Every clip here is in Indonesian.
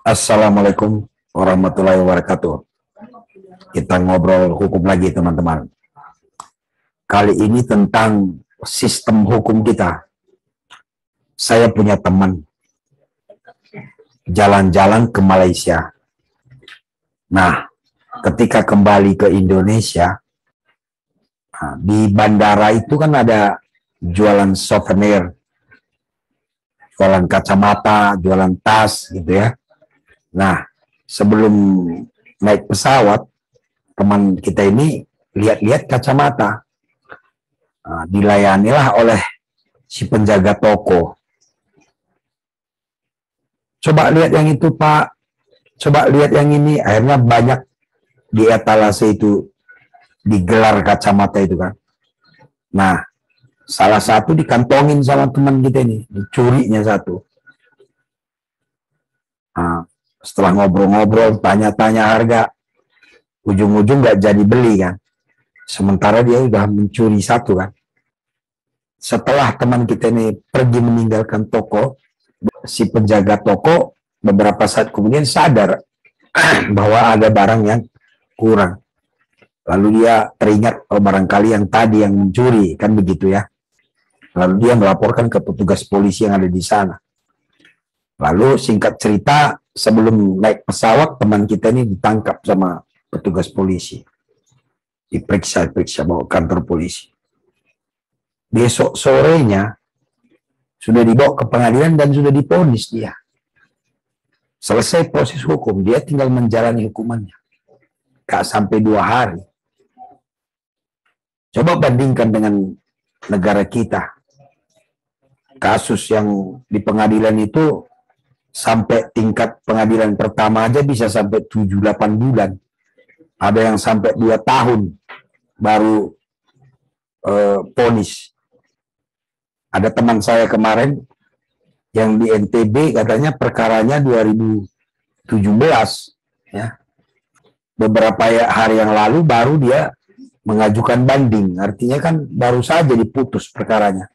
Assalamualaikum warahmatullahi wabarakatuh. Kita ngobrol hukum lagi, teman-teman. Kali ini tentang sistem hukum kita. Saya punya teman jalan-jalan ke Malaysia. Nah, ketika kembali ke Indonesia, di bandara itu kan ada jualan souvenir, jualan kacamata, jualan tas gitu ya. Nah, sebelum naik pesawat, teman kita ini lihat-lihat kacamata. Dilayanilah oleh si penjaga toko. Coba lihat yang itu, Pak. Coba lihat yang ini. Akhirnya banyak di etalase itu digelar kacamata itu kan. Nah, salah satu dikantongin sama teman kita ini, dicurinya satu. Nah, setelah ngobrol-ngobrol, tanya-tanya harga, ujung-ujung nggak jadi beli kan. Sementara dia udah mencuri satu kan. Setelah teman kita ini pergi meninggalkan toko, si penjaga toko beberapa saat kemudian sadar bahwa ada barang yang kurang. Lalu dia teringat, oh barangkali yang tadi yang mencuri, kan begitu ya. Lalu dia melaporkan ke petugas polisi yang ada di sana. Lalu singkat cerita, sebelum naik pesawat, teman kita ini ditangkap sama petugas polisi. Diperiksa bawa kantor polisi. Besok sorenya sudah dibawa ke pengadilan dan sudah divonis dia. Selesai proses hukum, dia tinggal menjalani hukumannya. Gak sampai 2 hari. Coba bandingkan dengan negara kita. Kasus yang di pengadilan itu sampai tingkat pengadilan pertama aja bisa sampai 7-8 bulan. Ada yang sampai 2 tahun baru vonis. Ada teman saya kemarin yang di NTB katanya perkaranya 2017 ya. Beberapa hari yang lalu baru dia mengajukan banding. Artinya kan baru saja diputus perkaranya.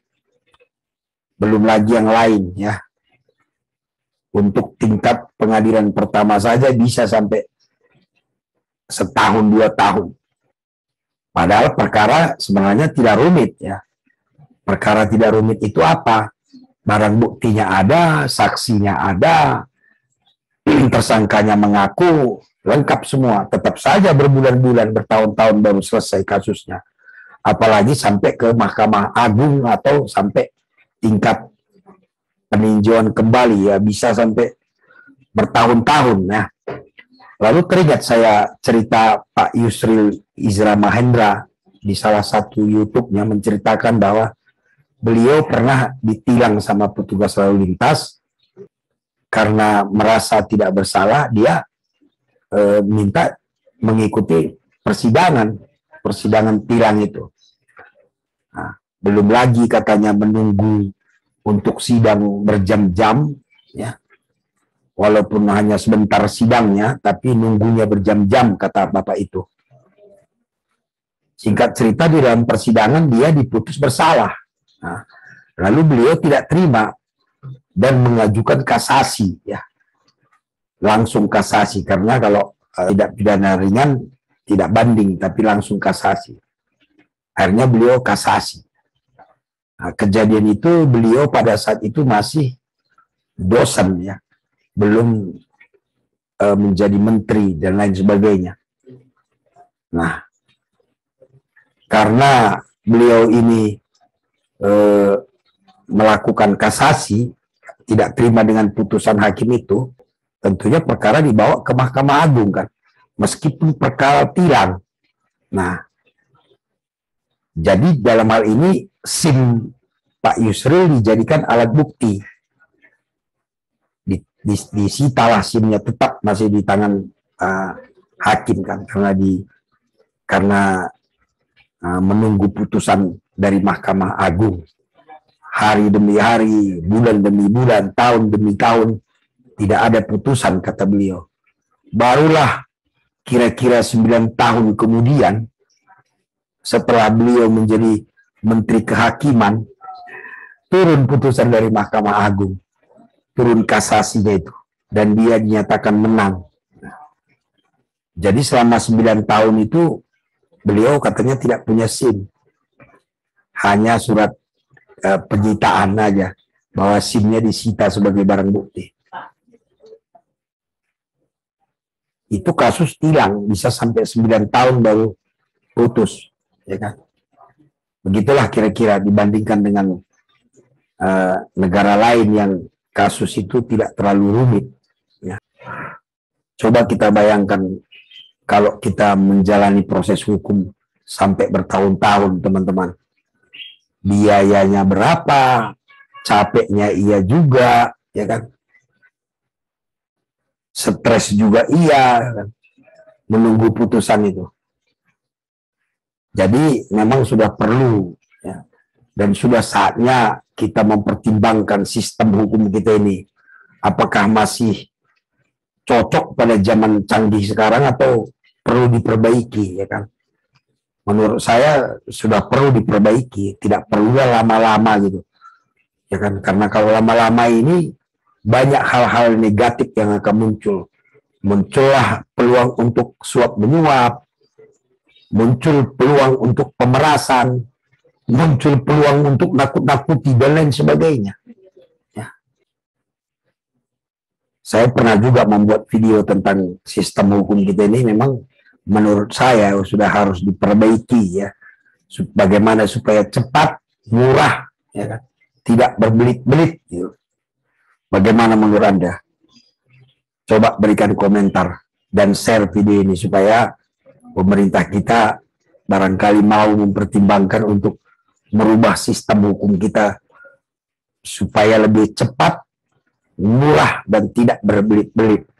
Belum lagi yang lain ya. Untuk tingkat pengadilan pertama saja bisa sampai 1-2 tahun. Padahal perkara sebenarnya tidak rumit ya. Perkara tidak rumit itu apa? Barang buktinya ada, saksinya ada, tersangkanya mengaku, lengkap semua. Tetap saja berbulan-bulan, bertahun-tahun baru selesai kasusnya. Apalagi sampai ke Mahkamah Agung atau sampai tingkat peninjauan kembali ya, bisa sampai bertahun-tahun ya. Lalu teringat saya cerita Pak Yusril Izra Mahendra di salah satu YouTube-nya menceritakan bahwa beliau pernah ditilang sama petugas lalu lintas karena merasa tidak bersalah. Dia minta mengikuti persidangan tilang itu. Nah, belum lagi katanya menunggu untuk sidang berjam-jam ya. Walaupun hanya sebentar sidangnya, tapi nunggunya berjam-jam, kata bapak itu. Singkat cerita, di dalam persidangan dia diputus bersalah. Nah, lalu beliau tidak terima dan mengajukan kasasi ya. Langsung kasasi, karena kalau tidak pidana ringan tidak banding, tapi langsung kasasi. Akhirnya beliau kasasi. Nah, kejadian itu beliau pada saat itu masih dosen ya, belum menjadi menteri dan lain sebagainya. Nah, karena beliau ini melakukan kasasi, tidak terima dengan putusan hakim itu, tentunya perkara dibawa ke Mahkamah Agung kan, meskipun perkara tilang. Nah, jadi dalam hal ini SIM Pak Yusril dijadikan alat bukti. Disitalah SIM-nya, tetap masih di tangan hakim kan, karena menunggu putusan dari Mahkamah Agung. Hari demi hari, bulan demi bulan, tahun demi tahun, tidak ada putusan, kata beliau. Barulah kira-kira 9 tahun kemudian, setelah beliau menjadi Menteri Kehakiman, turun putusan dari Mahkamah Agung. turun kasasinya itu, dan dia dinyatakan menang. Jadi selama 9 tahun itu beliau katanya tidak punya SIM, hanya surat penyitaan aja bahwa SIM-nya disita sebagai barang bukti. Itu kasus tilang bisa sampai 9 tahun baru putus, ya kan? Begitulah kira-kira dibandingkan dengan negara lain yang kasus itu tidak terlalu rumit. Ya. Coba kita bayangkan kalau kita menjalani proses hukum sampai bertahun-tahun, teman-teman. Biayanya berapa, capeknya iya juga, ya kan? Stres juga iya, kan? Menunggu putusan itu. Jadi memang sudah perlu, ya, dan sudah saatnya kita mempertimbangkan sistem hukum kita ini. Apakah masih cocok pada zaman canggih sekarang atau perlu diperbaiki, ya kan? Menurut saya sudah perlu diperbaiki, tidak perlu lama-lama gitu, ya kan? Karena kalau lama-lama ini banyak hal-hal negatif yang akan muncul. Muncullah peluang untuk suap menyuap, muncul peluang untuk pemerasan, muncul peluang untuk nakut-nakuti dan lain sebagainya. Ya. Saya pernah juga membuat video tentang sistem hukum kita ini, memang menurut saya sudah harus diperbaiki, ya. Bagaimana supaya cepat, murah, ya kan? Tidak berbelit-belit. Gitu. Bagaimana menurut Anda? Coba berikan komentar dan share video ini supaya pemerintah kita barangkali mau mempertimbangkan untuk merubah sistem hukum kita supaya lebih cepat, murah, dan tidak berbelit-belit.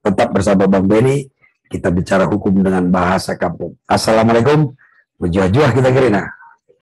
Tetap bersama Bang Benny, kita bicara hukum dengan bahasa kampung. Assalamualaikum, berjuah-juah kita kerina.